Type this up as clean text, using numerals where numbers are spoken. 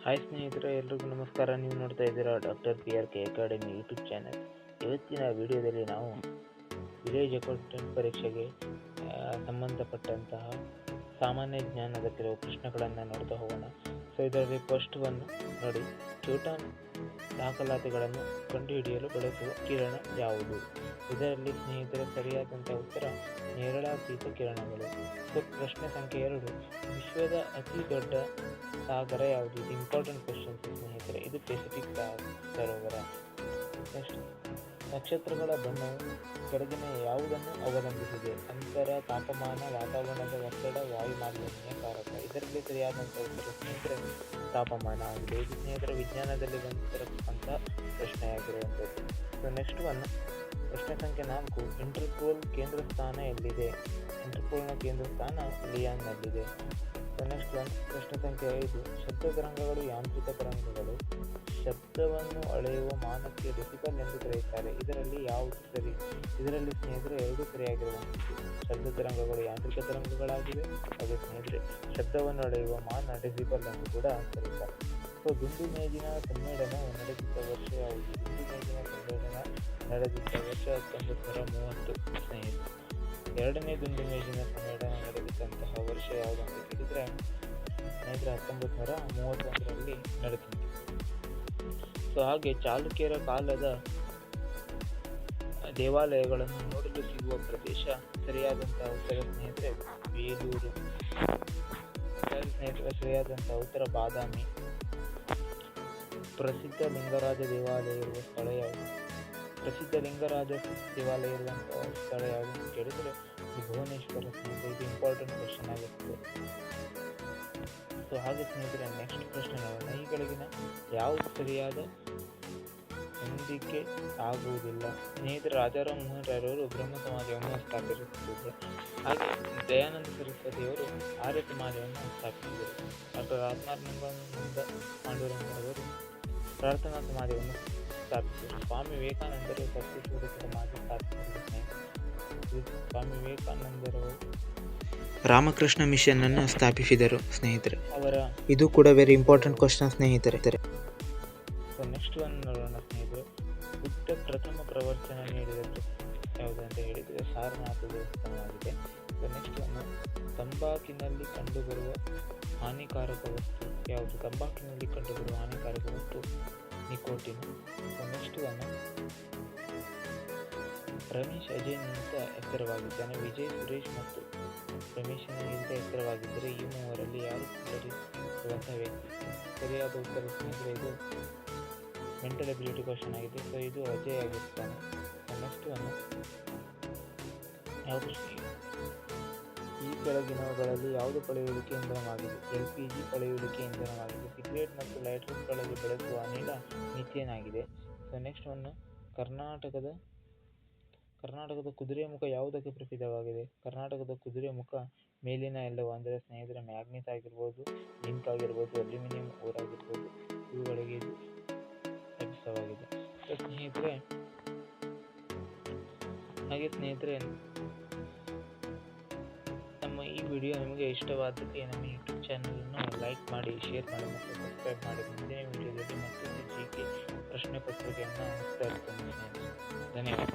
Hi ಸ್ನೇಹಿತರೆ, ಎಲ್ರಿಗೂ ನಮಸ್ಕಾರ. ನೀವು ನೋಡ್ತಾ ಇದ್ದೀರಾ doctor PRK academy YouTube channel. ಇವತ್ತಿನ ವಿಡಿಯೋದಲ್ಲಿ ನಾವು ವಿಲೇಜ್ ಅಕೌಂಟೆಂಟ್ ಪರೀಕ್ಷೆಗೆ ಸಂಬಂಧಪಟ್ಟಂತಹ ಸಾಮಾನ್ಯ ಜ್ಞಾನದ ಕೆಲವು ಪ್ರಶ್ನೆಗಳನ್ನು ನೋಡ್ತಾ ಹೋಗೋಣ. ಸೊ ಇದರಲ್ಲಿ ಫಸ್ಟ್ ಒನ್ ನೋಡಿ, ನ್ಯೂಟನ್ ದಾಖಲಾತಿಗಳನ್ನು ಕಂಡುಹಿಡಿಯಲು ಬಳಸುವ ಕಿರಣ ಯಾವುದು? ಇದರಲ್ಲಿ ಸ್ನೇಹಿತರೆ ಸರಿಯಾದಂಥ ಉತ್ತರ ನೇರಳಾತೀತ ಕಿರಣಗಳು. ಸೊ ಪ್ರಶ್ನೆ ಸಂಖ್ಯೆ 2, ವಿಶ್ವದ ಅತಿ ದೊಡ್ಡ ಸಾಗರ ಯಾವುದು? ಇದು ಇಂಪಾರ್ಟೆಂಟ್ ಕ್ವಶನ್ಸ್ ಸ್ನೇಹಿತರೆ. ಇದು ಪೆಸಿಫಿಕ್ ಸರೋವರ. ನೆಕ್ಸ್ಟ್, ನಕ್ಷತ್ರಗಳ ಬಣ್ಣವು ಕೆಳಗಿನ ಯಾವುದನ್ನು ಅವಲಂಬಿಸಿದೆ? ಅಂತರ, ತಾಪಮಾನ, ವಾತಾವರಣದ ಒತ್ತಡ, ವಾಯು ಮಾಲಿನ್ಯಕಾರಕ. ಇದರಲ್ಲಿ ಸರಿಯಾದಂಥ ಉತ್ತರ ಸ್ನೇಹಿತರೆ ತಾಪಮಾನ ಆಗಿದೆ. ಇದು ಸ್ನೇಹಿತರೆ ವಿಜ್ಞಾನದಲ್ಲಿ ಬಂದಿರತಕ್ಕಂಥ ಪ್ರಶ್ನೆಯಾಗಿರುವಂಥದ್ದು. ಸೊ ನೆಕ್ಸ್ಟ್ ಒನ್, ಪ್ರಶ್ನೆ ಸಂಖ್ಯೆ 4, ಇಂಟರ್ಪೋಲ್ ಕೇಂದ್ರ ಸ್ಥಾನ ಎಲ್ಲಿದೆ? ಇಂಟರ್ಪೋಲ್ನ ಕೇಂದ್ರ ಸ್ಥಾನ ಲಿಯಾನ್ನಲ್ಲಿದೆ. ಸೊ ನೆಕ್ಸ್ಟ್ ಒನ್, ಪ್ರಶ್ನೆ ಸಂಖ್ಯೆ 5, ಶಬ್ದ ತರಂಗಗಳು, ಯಾಂತ್ರಿಕ ತರಂಗಗಳು. ಶಬ್ದವನ್ನು ಅಳೆಯುವ ಮಾನಕ್ಕೆ ಡೆಸಿಬಲ್ ಎಂದು ಕರೆಯುತ್ತಾರೆ. ಇದರಲ್ಲಿ ಯಾವುದು ಸರಿ? ಇದರಲ್ಲಿ ಸ್ನೇಹಿತರೆ ಎರಡು ಸರಿಯಾಗಿರುವಂಥದ್ದು. ಶಬ್ದ ತರಂಗಗಳು ಯಾಂತ್ರಿಕ ತರಂಗಗಳಾಗಿವೆ. ಹಾಗೆ ಸ್ನೇಹಿತರೆ ಶಬ್ದವನ್ನು ಅಳೆಯುವ ಮಾನ ಡೆಸಿಬಲ್ ಎಂದು ಕೂಡ ಕರೆಯುತ್ತಾರೆ. ಸೊ ದುಂಡು ಮೇಜಿನ ಸಮ್ಮೇಳನವು ನಡೆದಿದ್ದ ವರ್ಷ ಯಾವುದು? ದುಂಡು ಮೇಜಿನ ಸಮ್ಮೇಳನ ನಡೆದಿದ್ದ ವರ್ಷ 1930 ಸ್ನೇಹಿತರೆ. ಎರಡನೇ ದುಂಡು ಮೇಜಿನ ಸಮ್ಮೇಳನ ನಡೆದಿದ್ದಂತಹ ವರ್ಷ ಯಾವುದು ಅಂತ ಕೇಳಿದರೆ ಸ್ನೇಹಿತರೆ 1931ರಲ್ಲಿ ನಡೆದಿದೆ. ಸೊ ಹಾಗೆ ಚಾಲುಕ್ಯರ ಕಾಲದ ದೇವಾಲಯಗಳನ್ನು ನೋಡಲು ಸಿಗುವ ಪ್ರದೇಶ ಸರಿಯಾದಂತಹ ಉತ್ತರ ಸ್ನೇಹಿತರೆ ಬೇಲೂರು. ಸ್ನೇಹಿತರೆ ಸರಿಯಾದಂತಹ ಉತ್ತರ ಬಾದಾಮಿ. ಪ್ರಸಿದ್ಧ ಲಿಂಗರಾಜ ದೇವಾಲಯ ಇರುವ ಸ್ಥಳ ಯಾವುದು? ಪ್ರಸಿದ್ಧ ಲಿಂಗರಾಜ ದೇವಾಲಯ ಇರುವಂತಹ ಸ್ಥಳ ಯಾವುದು ಅಂತ ಕೇಳಿದರೆ ಭುವನೇಶ್ವರ ಸ್ನೇಹಿತರೆ. ಇದು ಇಂಪಾರ್ಟೆಂಟ್ ಕ್ವಶನ್ ಆಗಿರ್ತದೆ. ಸೊ ಹಾಗೆ ಸ್ನೇಹಿತರೆ ನೆಕ್ಸ್ಟ್ ಪ್ರಶ್ನೆ ನೋಡೋಣ. ಈ ಕೆಳಗಿನ ಯಾವುದು ಸರಿಯಾದ ಹೊಂದಿಕೆ ಆಗುವುದಿಲ್ಲ? ಸ್ನೇಹಿತರೆ ರಾಜಾರಾಮ್ ಮೋಹನ್ ರಾಯರವರು ಬ್ರಹ್ಮ ಸಮಾಜವನ್ನು ಸ್ಥಾಪಿಸುತ್ತಿದ್ದರು. ಹಾಗೆ ದಯಾನಂದ ಸರಸ್ವತಿಯವರು ಆರ್ಯ ಸಮಾಜವನ್ನು ಸ್ಥಾಪಿಸಿದರು. ಡಾಕ್ಟರ್ ಆತ್ಮಾನಂದ ಪಾಂಡುರಂಗರವರು ಪ್ರಾರ್ಥನಾ ಸಮಾಜವನ್ನು ಸ್ಥಾಪಿಸಿದರು. ಸ್ವಾಮಿ ವಿವೇಕಾನಂದರು ಸತ್ಯಶೋಧ ಸಮಾಜ ಸ್ಥಾಪಿಸಿದರು. ಸ್ವಾಮಿ ವಿವೇಕಾನಂದರವರು ರಾಮಕೃಷ್ಣ ಮಿಷನ್ ಅನ್ನು ಸ್ಥಾಪಿಸಿದರು ಸ್ನೇಹಿತರೆ. ಇದು ಕೂಡ ವೆರಿ ಇಂಪಾರ್ಟೆಂಟ್ ಕ್ವಶನ್ ಸ್ನೇಹಿತರೆ. ಸೊ ನೆಕ್ಸ್ಟ್ ಒನ್ ನೋಡೋಣ ಸ್ನೇಹಿತರೆ. ಬುದ್ಧ ಪ್ರಥಮ ಪ್ರವಚನ ನೀಡಿದ ಯಾವುದು ಅಂತ ಹೇಳಿದರೆ ಸಾರನಾಥ ದೇವಸ್ಥಾನವಾಗಿದೆ. ಸೊ ನೆಕ್ಸ್ಟ್ ಒನ್, ತಂಬಾಕಿನಲ್ಲಿ ಕಂಡುಬರುವ ಹಾನಿಕಾರಕ ವಸ್ತು ಯಾವುದು? ತಂಬಾಕಿನಲ್ಲಿ ಕಂಡುಬರುವ ಹಾನಿಕಾರಕ ವಸ್ತು nicotine. So next one, Ramesh ಅಜಯ್ನಿಂದ ಎತ್ತರವಾಗಿದ್ದಾನೆ. ವಿಜಯ್, ಸುರೇಶ್ ಮತ್ತು ರಮೇಶನಿಗಿಂತ ಎತ್ತರವಾಗಿದ್ದರೆ ಈ ಮೂವರಲ್ಲಿ ಯಾರು ಸುಧಾರಿಸುವಂತಹ ವ್ಯಕ್ತಿ? ಸರಿಯಾದ ಉತ್ತರ ಸ್ನೇಹಿತರೆ ಇದು ಮೆಂಟಲ್ ಎಬಿಲಿಟಿ ಕ್ವಶನ್ ಆಗಿದೆ. ಸೊ ಇದು ಅಜಯ್ ಆಗಿರ್ತಾನೆ. ನೆಕ್ಸ್ಟ್ ಒನ್, ಯಾವುದು ಈ ಕೆಳಗಿನವುಗಳಲ್ಲಿ ಯಾವುದು ಪಳೆಯುಳಿಕೆ ಇಂಧನವಾಗಿದೆ? LPG ಪಳೆಯುಳಿಕೆ ಇಂಧನವಾಗಿದೆ. ಸಿಗರೇಟ್ ಮತ್ತು ಲೈಟರ್ಗಳಲ್ಲಿ ಬಳಸುವ ಅನಿಲ ಮೀಥೇನ್ ಆಗಿದೆ. ಸೊ ನೆಕ್ಸ್ಟ್ ಒನ್, ಕರ್ನಾಟಕದ ಕುದುರೆಮುಖ ಯಾವುದಕ್ಕೆ ಪ್ರಸಿದ್ಧವಾಗಿದೆ? ಕರ್ನಾಟಕದ ಕುದುರೆಮುಖ ಮೇಲಿನ ಎಲ್ಲವೂ, ಅಂದರೆ ಸ್ನೇಹಿತರೆ ಮ್ಯಾಗ್ನೀಸ್ ಆಗಿರ್ಬೋದು, ಜಿಂಕ್ ಆಗಿರ್ಬೋದು, ಅಲ್ಯೂಮಿನಿಯಂ ಓರ್ ಆಗಿರ್ಬೋದು, ಇವುಗಳಿಗೆ ಇದು ಪ್ರಸಿದ್ಧವಾಗಿದೆ. ಸೊ ಸ್ನೇಹಿತರೆ ಹಾಗೆ ಸ್ನೇಹಿತರೆ ನಮ್ಮ ಈ ವಿಡಿಯೋ ನಿಮಗೆ ಇಷ್ಟವಾದಲ್ಲಿ ನಮ್ಮ ಯೂಟ್ಯೂಬ್ ಚಾನಲನ್ನು ಲೈಕ್ ಮಾಡಿ, ಶೇರ್ ಮಾಡಿ ಮತ್ತು ಸಬ್ಸ್ಕ್ರೈಬ್ ಮಾಡಿ. ಮುಂದಿನ ವಿಡಿಯೋದಲ್ಲಿ ಮತ್ತೊಂದು GK ಪ್ರಶ್ನೆ ಪತ್ರಿಕೆಯನ್ನು ಮುಕ್ತಾಯ. ಧನ್ಯವಾದ.